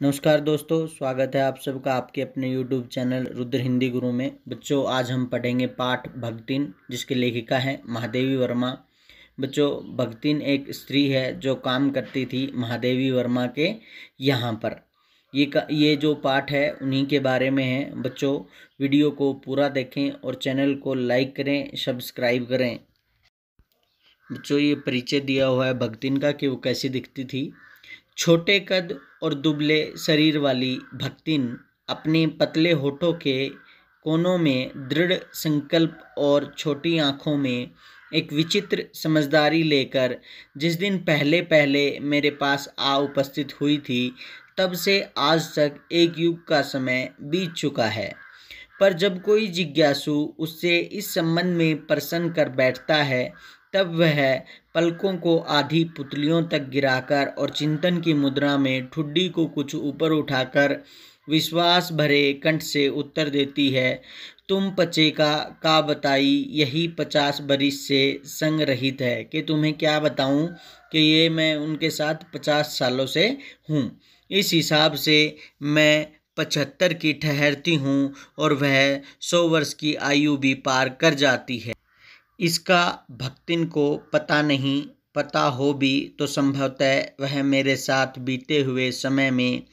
नमस्कार दोस्तों, स्वागत है आप सबका आपके अपने YouTube चैनल रुद्र हिंदी गुरु में। बच्चों, आज हम पढ़ेंगे पाठ भक्तिन, जिसके लेखिका हैं महादेवी वर्मा। बच्चों, भक्तिन एक स्त्री है जो काम करती थी महादेवी वर्मा के यहाँ पर। ये जो पाठ है उन्हीं के बारे में है। बच्चों, वीडियो को पूरा देखें और चैनल को लाइक करें, सब्सक्राइब करें। बच्चों, ये परिचय दिया हुआ है भक्तिन का कि वो कैसी दिखती थी। छोटे कद और दुबले शरीर वाली भक्तिन अपने पतले होठों के कोनों में दृढ़ संकल्प और छोटी आंखों में एक विचित्र समझदारी लेकर जिस दिन पहले पहले मेरे पास आ उपस्थित हुई थी, तब से आज तक एक युग का समय बीत चुका है। पर जब कोई जिज्ञासु उससे इस संबंध में प्रश्न कर बैठता है, तब वह पलकों को आधी पुतलियों तक गिराकर और चिंतन की मुद्रा में ठुड्डी को कुछ ऊपर उठाकर विश्वास भरे कंठ से उत्तर देती है, तुम पचेका का बताई, यही 50 बरिस से संग रहित है। कि तुम्हें क्या बताऊं कि ये मैं उनके साथ 50 सालों से हूँ। इस हिसाब से मैं 75 की ठहरती हूँ और वह 100 वर्ष की आयु भी पार कर जाती है। इसका भक्तिन को पता नहीं, पता हो भी तो संभवतः वह मेरे साथ बीते हुए समय में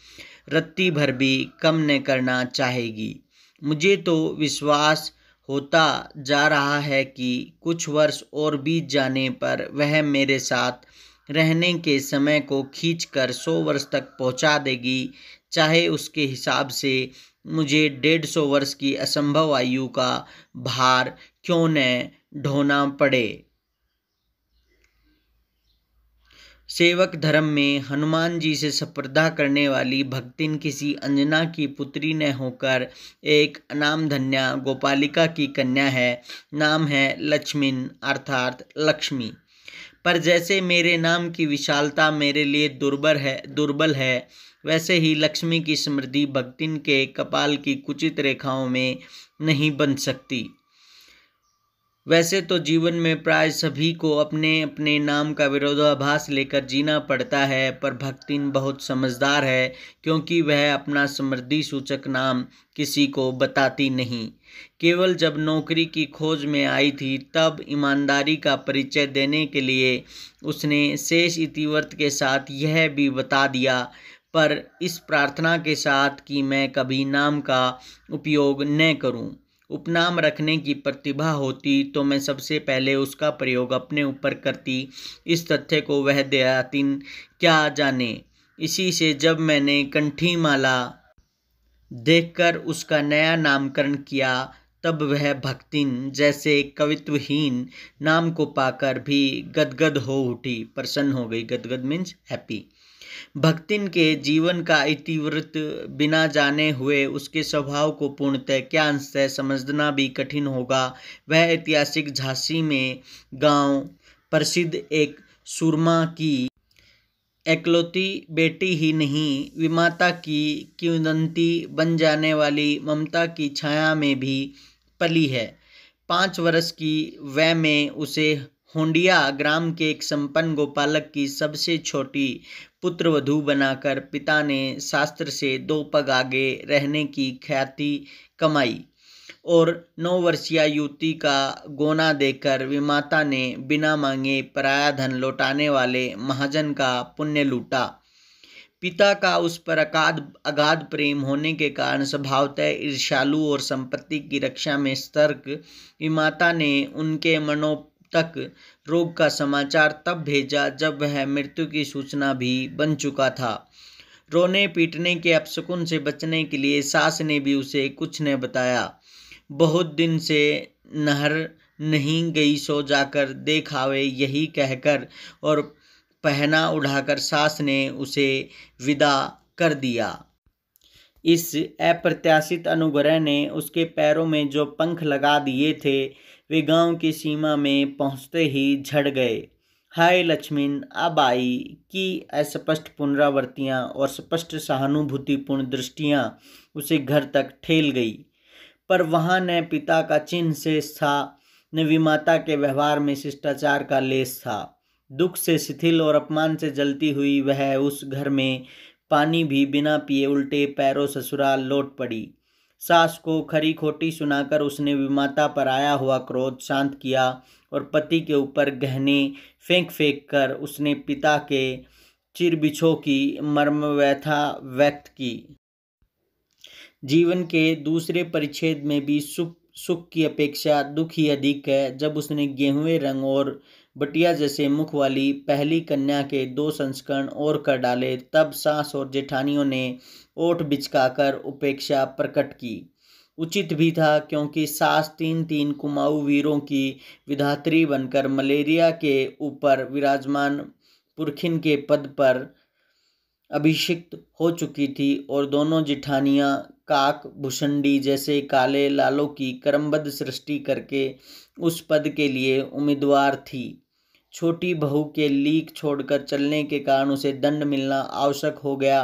रत्ती भर भी कम न करना चाहेगी। मुझे तो विश्वास होता जा रहा है कि कुछ वर्ष और बीत जाने पर वह मेरे साथ रहने के समय को खींचकर 100 वर्ष तक पहुंचा देगी, चाहे उसके हिसाब से मुझे 150 वर्ष की असंभव आयु का भार क्यों न ढोना पड़े। सेवक धर्म में हनुमान जी से स्पर्धा करने वाली भक्तिन किसी अंजना की पुत्री न होकर एक अनामधन्या गोपालिका की कन्या है। नाम है लक्ष्मीन अर्थात लक्ष्मी। पर जैसे मेरे नाम की विशालता मेरे लिए दुर्बल है, वैसे ही लक्ष्मी की समृद्धि भक्तिन के कपाल की कुचित रेखाओं में नहीं बन सकती। वैसे तो जीवन में प्राय सभी को अपने अपने नाम का विरोधाभास लेकर जीना पड़ता है, पर भक्तिन बहुत समझदार है, क्योंकि वह अपना समृद्धि सूचक नाम किसी को बताती नहीं। केवल जब नौकरी की खोज में आई थी, तब ईमानदारी का परिचय देने के लिए उसने शेष इतिवृत्त के साथ यह भी बता दिया, पर इस प्रार्थना के साथ कि मैं कभी नाम का उपयोग न करूं। उपनाम रखने की प्रतिभा होती तो मैं सबसे पहले उसका प्रयोग अपने ऊपर करती। इस तथ्य को वह दयातिन क्या जाने। इसी से जब मैंने कंठी माला देखकर उसका नया नामकरण किया, तब वह भक्तिन जैसे कवित्वहीन नाम को पाकर भी गदगद हो उठी, प्रसन्न हो गई। गदगद मीन्स हैप्पी। भक्तिन के जीवन का इतिवृत्त बिना जाने हुए उसके स्वभाव को पूर्णतः क्या अंशतः समझना भी कठिन होगा। वह ऐतिहासिक झांसी में गांव प्रसिद्ध एक सुरमा की एकलौती बेटी ही नहीं, विमाता की किंवदंती बन जाने वाली ममता की छाया में भी पली है। 5 वर्ष की वय में उसे होंडिया ग्राम के एक संपन्न गोपालक की सबसे छोटी पुत्रवधू बनाकर पिता ने शास्त्र से 2 पग आगे रहने की ख्याति कमाई और 9 वर्षीय युवती का गोना देकर विमाता ने बिना मांगे पराया धन लौटाने वाले महाजन का पुण्य लूटा। पिता का उस पर अगाध प्रेम होने के कारण स्वभावतः ईर्ष्यालु और संपत्ति की रक्षा में सतर्क विमाता ने उनके मनों तक रोग का समाचार तब भेजा जब वह मृत्यु की सूचना भी बन चुका था। रोने पीटने के अपशकुन से बचने के लिए सास ने भी उसे कुछ न बताया। बहुत दिन से नहर नहीं गई, सो जाकर देख आवे, यही कहकर और पहना उठाकर सास ने उसे विदा कर दिया। इस अप्रत्याशित अनुग्रह ने उसके पैरों में जो पंख लगा दिए थे, वे गांव की सीमा में पहुंचते ही झड़ गए। हाय लक्ष्मीन अब आई की अस्पष्ट पुनरावृत्तियां और स्पष्ट सहानुभूतिपूर्ण दृष्टियां उसे घर तक ठेल गई, पर वहां न पिता का चिन्ह शेष था, न विमाता के व्यवहार में शिष्टाचार का लेस था। दुख से शिथिल और अपमान से जलती हुई वह उस घर में पानी भी बिना पिए उल्टे पैरों ससुराल लौट पड़ी। सास को खरी खोटी सुनाकर उसने विमाता पर आया हुआ क्रोध शांत किया और पति के ऊपर गहने फेंक फेंक कर उसने पिता के चिरबिछो की मर्म व्यथा व्यक्त की। जीवन के दूसरे परिच्छेद में भी सुख की अपेक्षा दुख ही अधिक है। जब उसने गेहुए रंग और बटिया जैसे मुख वाली पहली कन्या के 2 संस्करण और कर डाले, तब सास और जेठानियों ने ओठ बिचकाकर उपेक्षा प्रकट की। उचित भी था, क्योंकि सास 3 कुमाऊं वीरों की विधात्री बनकर मलेरिया के ऊपर विराजमान पुरखिन के पद पर अभिषिक्त हो चुकी थी और दोनों जेठानियां काक भुषंडी जैसे काले लालों की क्रमबद्ध सृष्टि करके उस पद के लिए उम्मीदवार थी। छोटी बहू के लीक छोड़कर चलने के कारण उसे दंड मिलना आवश्यक हो गया।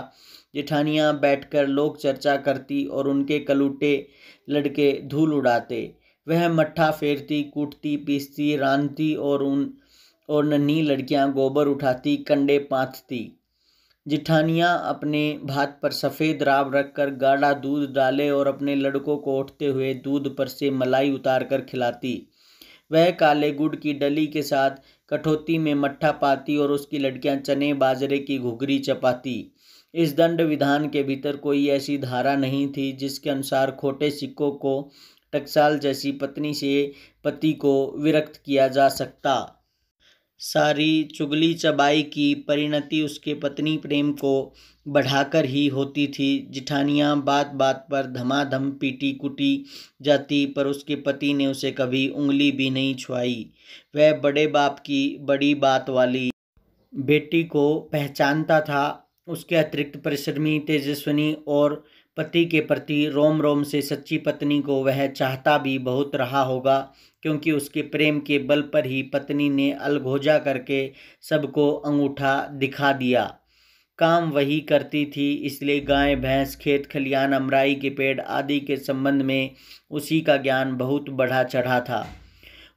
जेठानियां बैठकर लोक चर्चा करती और उनके कलूटे लड़के धूल उड़ाते। वह मट्ठा फेरती, कूटती, पीसती, रांधती और नन्ही लड़कियां गोबर उठाती, कंडे पाथती। जिठानियाँ अपने भात पर सफ़ेद राब रखकर गाढ़ा दूध डाले और अपने लड़कों को उठते हुए दूध पर से मलाई उतार कर खिलाती। वह काले गुड़ की डली के साथ कठौती में मट्ठा पाती और उसकी लड़कियां चने बाजरे की घुघरी चपाती। इस दंड विधान के भीतर कोई ऐसी धारा नहीं थी जिसके अनुसार खोटे सिक्कों को टकसाल जैसी पत्नी से पति को विरक्त किया जा सकता। सारी चुगली चबाई की परिणति उसके पत्नी प्रेम को बढ़ाकर ही होती थी। जिठानियाँ बात बात पर धमाधम पीटी कुटी जाती, पर उसके पति ने उसे कभी उंगली भी नहीं छुआई। वह बड़े बाप की बड़ी बात वाली बेटी को पहचानता था। उसके अतिरिक्त परिश्रमी, तेजस्विनी और पति के प्रति रोम रोम से सच्ची पत्नी को वह चाहता भी बहुत रहा होगा, क्योंकि उसके प्रेम के बल पर ही पत्नी ने अलगोजा करके सबको अंगूठा दिखा दिया। काम वही करती थी, इसलिए गाय भैंस, खेत खलियान, अमराई के पेड़ आदि के संबंध में उसी का ज्ञान बहुत बढ़ा चढ़ा था।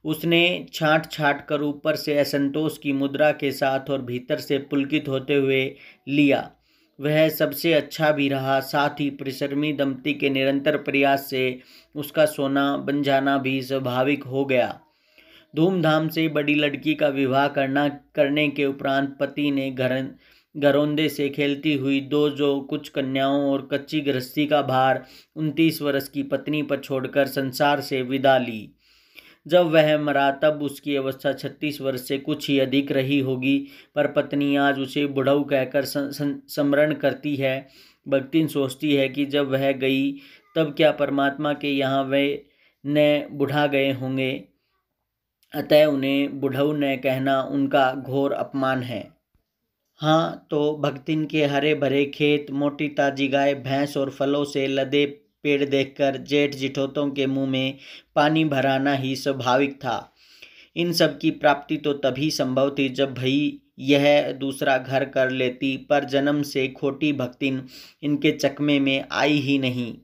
उसने छाँट छाँट कर ऊपर से असंतोष की मुद्रा के साथ और भीतर से पुलकित होते हुए लिया। वह सबसे अच्छा भी रहा। साथ ही परिश्रमी दंपति के निरंतर प्रयास से उसका सोना बन जाना भी स्वाभाविक हो गया। धूमधाम से बड़ी लड़की का विवाह करने के उपरांत पति ने घरौंदे से खेलती हुई 2 जो कुछ कन्याओं और कच्ची गृहस्थी का भार 29 वर्ष की पत्नी पर छोड़कर संसार से विदा ली। जब वह मरा तब उसकी अवस्था 36 वर्ष से कुछ ही अधिक रही होगी, पर पत्नी आज उसे बुढ़ऊ कहकर स्मरण करती है। भक्तिन सोचती है कि जब वह गई तब क्या परमात्मा के यहाँ वे न बुढ़ा गए होंगे, अतः उन्हें बुढ़ऊ न कहना उनका घोर अपमान है। हाँ, तो भक्तिन के हरे भरे खेत, मोटी ताजी गाय भैंस और फलों से लदे पेड़ देखकर जेठ जिठोतों के मुंह में पानी भराना ही स्वाभाविक था। इन सब की प्राप्ति तो तभी संभव थी जब भई यह दूसरा घर कर लेती, पर जन्म से खोटी भक्तिन इनके चकमे में आई ही नहीं।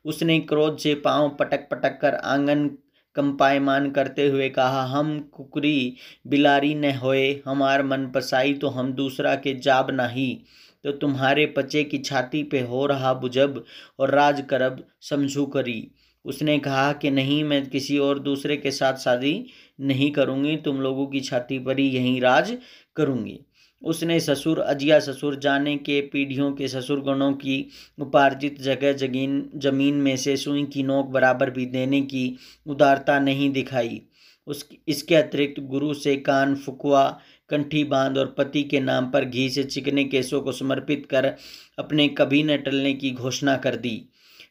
उसने क्रोध से पांव पटक पटक कर आंगन कंपायमान करते हुए कहा, हम कुकरी बिलारी न होए, हमार मन पसाई तो हम दूसरा के जाब नाही, तो तुम्हारे पचे की छाती पे हो रहा बुझब और राज करब समझू करी। उसने कहा कि नहीं, मैं किसी और दूसरे के साथ शादी नहीं करूँगी, तुम लोगों की छाती पर ही यहीं राज करूँगी। उसने ससुर अजिया ससुर जाने के पीढ़ियों के ससुर गणों की उपार्जित जगह जमीन में से सुई की नोक बराबर भी देने की उदारता नहीं दिखाई। इसके अतिरिक्त गुरु से कान फुकुआ, कंठी बांध और पति के नाम पर घी से चिकने केसों को समर्पित कर अपने कभी न टलने की घोषणा कर दी।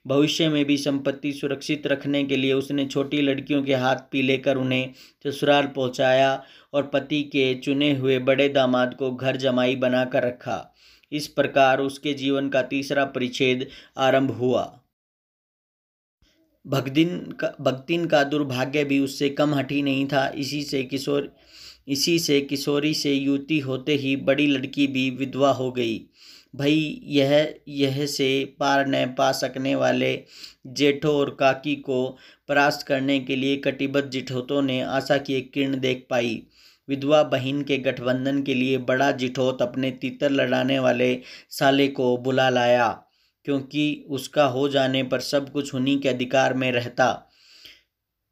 भविष्य में भी संपत्ति सुरक्षित रखने के लिए उसने छोटी लड़कियों के हाथ पीले कर उन्हें ससुराल पहुंचाया और पति के चुने हुए बड़े दामाद को घर जमाई बनाकर रखा। इस प्रकार उसके जीवन का तीसरा परिच्छेद आरंभ हुआ। भक्तिन का दुर्भाग्य भी उससे कम हठी नहीं था। इसी से किशोरी से युवती होते ही बड़ी लड़की भी विधवा हो गई। भई यह से पार न पा सकने वाले जेठों और काकी को परास्त करने के लिए कटिबद्ध जिठोतों ने आशा की एक किरण देख पाई। विधवा बहन के गठबंधन के लिए बड़ा जिठौत अपने तीतर लड़ाने वाले साले को बुला लाया, क्योंकि उसका हो जाने पर सब कुछ उन्हीं के अधिकार में रहता।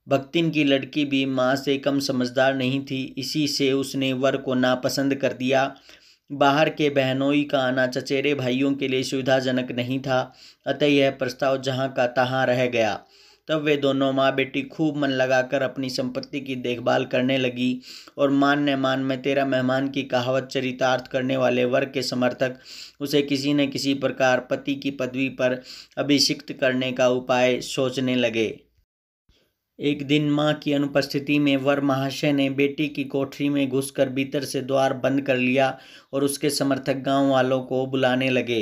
भक्तिन की लड़की भी माँ से कम समझदार नहीं थी, इसी से उसने वर को नापसंद कर दिया। बाहर के बहनोई का आना चचेरे भाइयों के लिए सुविधाजनक नहीं था, अतः यह प्रस्ताव जहाँ का तहाँ रह गया। तब वे दोनों माँ बेटी खूब मन लगाकर अपनी संपत्ति की देखभाल करने लगी और मान न मान में तेरा मेहमान की कहावत चरितार्थ करने वाले वर के समर्थक उसे किसी न किसी प्रकार पति की पदवी पर अभिषिक्त करने का उपाय सोचने लगे। एक दिन माँ की अनुपस्थिति में वर महाशय ने बेटी की कोठरी में घुसकर भीतर से द्वार बंद कर लिया और उसके समर्थक गांव वालों को बुलाने लगे।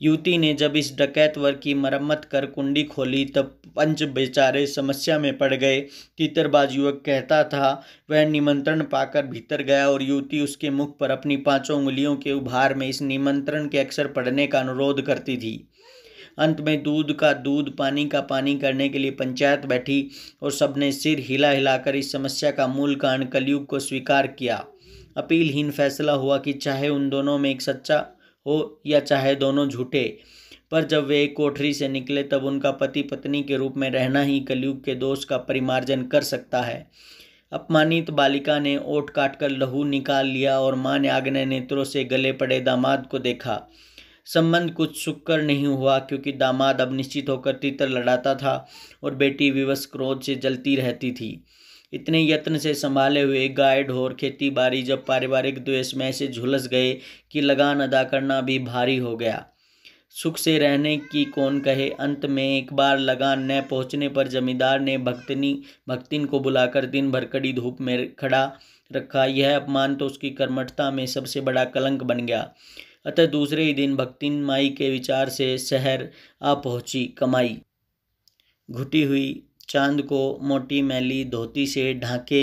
युवती ने जब इस डकैत वर की मरम्मत कर कुंडी खोली तब पंच बेचारे समस्या में पड़ गए। तीतरबाज युवक कहता था वह निमंत्रण पाकर भीतर गया और युवती उसके मुख पर अपनी 5 उंगलियों के उभार में इस निमंत्रण के अक्षर पढ़ने का अनुरोध करती थी। अंत में दूध का दूध पानी का पानी करने के लिए पंचायत बैठी और सबने सिर हिला हिलाकर इस समस्या का मूल कारण कलयुग को स्वीकार किया। अपीलहीन फैसला हुआ कि चाहे उन दोनों में एक सच्चा हो या चाहे दोनों झूठे, पर जब वे एक कोठरी से निकले तब उनका पति पत्नी के रूप में रहना ही कलयुग के दोष का परिमार्जन कर सकता है। अपमानित बालिका ने ओठ काटकर लहू निकाल लिया और मां ने आग्नेय नेत्रों से गले पड़े दामाद को देखा। संबंध कुछ सुखकर नहीं हुआ, क्योंकि दामाद अब निश्चित होकर तीतर लड़ाता था और बेटी विवश क्रोध से जलती रहती थी। इतने यत्न से संभाले हुए गाय ढोर खेती बाड़ी जब पारिवारिक द्वेष में ऐसे झुलस गए कि लगान अदा करना भी भारी हो गया। सुख से रहने की कौन कहे। अंत में एक बार लगान न पहुंचने पर जमींदार ने भक्तिन को बुलाकर दिन भर कड़ी धूप में खड़ा रखा। यह अपमान तो उसकी कर्मठता में सबसे बड़ा कलंक बन गया। अतः दूसरे ही दिन भक्तिन माई के विचार से शहर आ पहुंची। कमाई घुटी हुई चांद को मोटी मैली धोती से ढांके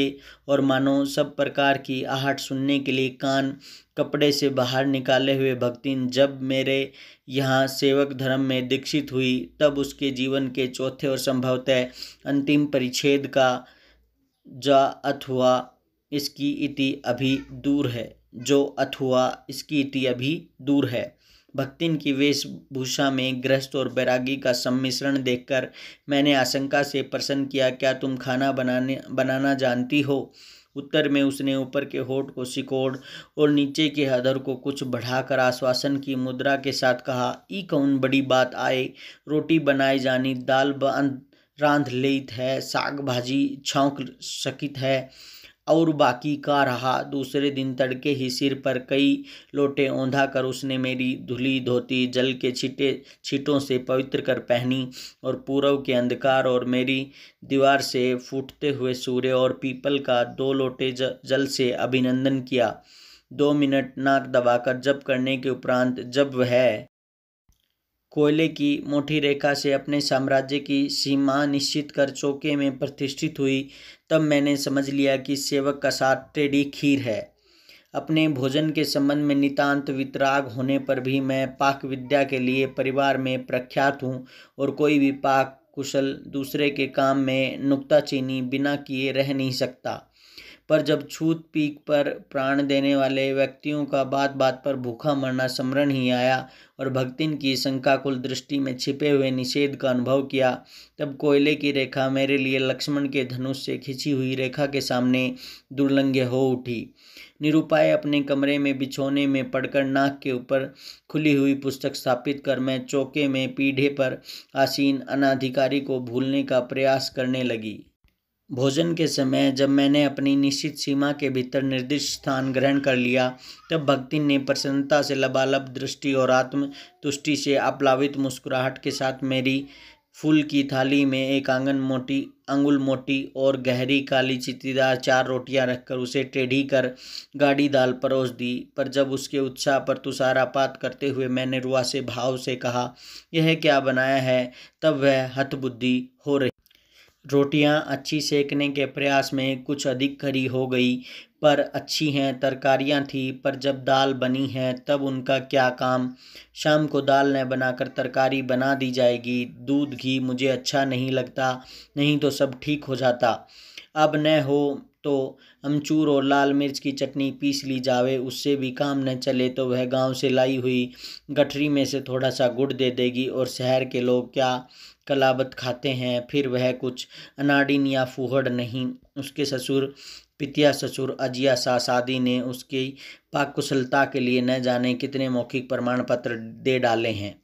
और मानो सब प्रकार की आहट सुनने के लिए कान कपड़े से बाहर निकाले हुए भक्तिन जब मेरे यहाँ सेवक धर्म में दीक्षित हुई तब उसके जीवन के चौथे और संभवतः अंतिम परिच्छेद का जा अथवा इसकी इति अभी दूर है। भक्तिन की वेशभूषा में गृहस्थ और बैरागी का सम्मिश्रण देखकर मैंने आशंका से प्रश्न किया, क्या तुम खाना बनाना जानती हो? उत्तर में उसने ऊपर के होठ को सिकोड़ और नीचे के अधर को कुछ बढ़ाकर आश्वासन की मुद्रा के साथ कहा, ई कौन बड़ी बात आए, रोटी बनाई जानी, दाल रांध लेत है, साग भाजी छौंक सकित है और बाकी का रहा। दूसरे दिन तड़के ही सिर पर कई लोटे औंधा कर उसने मेरी धुली धोती जल के छींटों से पवित्र कर पहनी और पूर्व के अंधकार और मेरी दीवार से फूटते हुए सूर्य और पीपल का 2 लोटे जल से अभिनंदन किया। 2 मिनट नाक दबाकर जप करने के उपरांत जब वह कोयले की मोटी रेखा से अपने साम्राज्य की सीमा निश्चित कर चौके में प्रतिष्ठित हुई तब मैंने समझ लिया कि सेवक का साथ टेढ़ी खीर है। अपने भोजन के संबंध में नितांत वितराग होने पर भी मैं पाक विद्या के लिए परिवार में प्रख्यात हूँ और कोई भी पाक कुशल दूसरे के काम में नुक्ताचीनी बिना किए रह नहीं सकता। पर जब छूत पीक पर प्राण देने वाले व्यक्तियों का बात बात पर भूखा मरना स्मरण ही आया और भक्तिन की शंकाकुल दृष्टि में छिपे हुए निषेध का अनुभव किया, तब कोयले की रेखा मेरे लिए लक्ष्मण के धनुष से खिंची हुई रेखा के सामने दुर्लंघ्य हो उठी। निरुपाय अपने कमरे में बिछौने में पड़कर नाक के ऊपर खुली हुई पुस्तक स्थापित कर मैं चौके में पीढ़े पर आसीन अनाधिकारी को भूलने का प्रयास करने लगी। भोजन के समय जब मैंने अपनी निश्चित सीमा के भीतर निर्दिष्ट स्थान ग्रहण कर लिया तब भक्तिन ने प्रसन्नता से लबालब दृष्टि और आत्मतुष्टि से आप्लावित मुस्कुराहट के साथ मेरी फूल की थाली में एक अंगुल मोटी और गहरी काली चित्तीदार 4 रोटियां रखकर उसे टेढ़ी कर गाढ़ी दाल परोस दी। पर जब उसके उत्साह पर तुषारापात करते हुए मैंने रुआसे भाव से कहा, यह क्या बनाया है, तब वह हतबुद्धि हो रही। रोटियां अच्छी सेकने के प्रयास में कुछ अधिक खरी हो गई, पर अच्छी हैं। तरकारियां थी, पर जब दाल बनी है तब उनका क्या काम। शाम को दाल न बनाकर तरकारी बना दी जाएगी। दूध घी मुझे अच्छा नहीं लगता, नहीं तो सब ठीक हो जाता। अब न हो तो अमचूर और लाल मिर्च की चटनी पीस ली जावे। उससे भी काम न चले तो वह गांव से लाई हुई गठरी में से थोड़ा सा गुड़ दे देगी। और शहर के लोग क्या कलाबत खाते हैं, फिर वह कुछ अनाड़िन या फूहड़ नहीं। उसके ससुर पितिया ससुर अजिया शादी ने उसकी पाक कुशलता के लिए न जाने कितने मौखिक प्रमाण पत्र दे डाले हैं।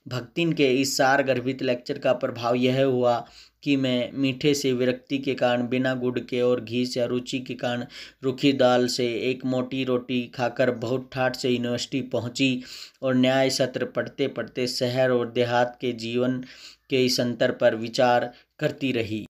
भक्तिन के इस सार गर्भित लेक्चर का प्रभाव यह हुआ कि मैं मीठे से विरक्ति के कारण बिना गुड़ के और घी से रुचि के कारण रूखी दाल से एक मोटी रोटी खाकर बहुत ठाठ से यूनिवर्सिटी पहुंची और न्याय सत्र पढ़ते पढ़ते शहर और देहात के जीवन के इस अंतर पर विचार करती रही।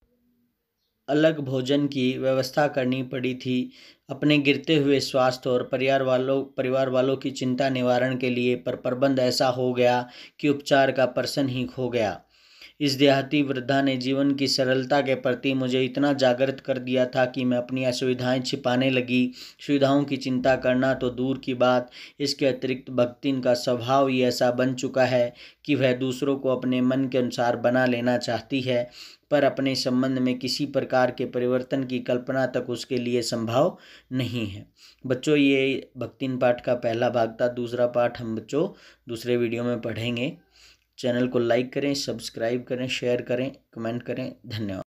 अलग भोजन की व्यवस्था करनी पड़ी थी। अपने गिरते हुए स्वास्थ्य और परिवार वालों की चिंता निवारण के लिए, पर प्रबंध ऐसा हो गया कि उपचार का प्रश्न ही खो गया। इस देहाती वृद्धा ने जीवन की सरलता के प्रति मुझे इतना जागृत कर दिया था कि मैं अपनी असुविधाएं छिपाने लगी। सुविधाओं की चिंता करना तो दूर की बात, इसके अतिरिक्त भक्तिन का स्वभाव ही ऐसा बन चुका है कि वह दूसरों को अपने मन के अनुसार बना लेना चाहती है, पर अपने संबंध में किसी प्रकार के परिवर्तन की कल्पना तक उसके लिए संभव नहीं है। बच्चों, ये भक्तिन पाठ का पहला भाग था। दूसरा पाठ हम बच्चों दूसरे वीडियो में पढ़ेंगे। चैनल को लाइक करें, सब्सक्राइब करें, शेयर करें, कमेंट करें। धन्यवाद।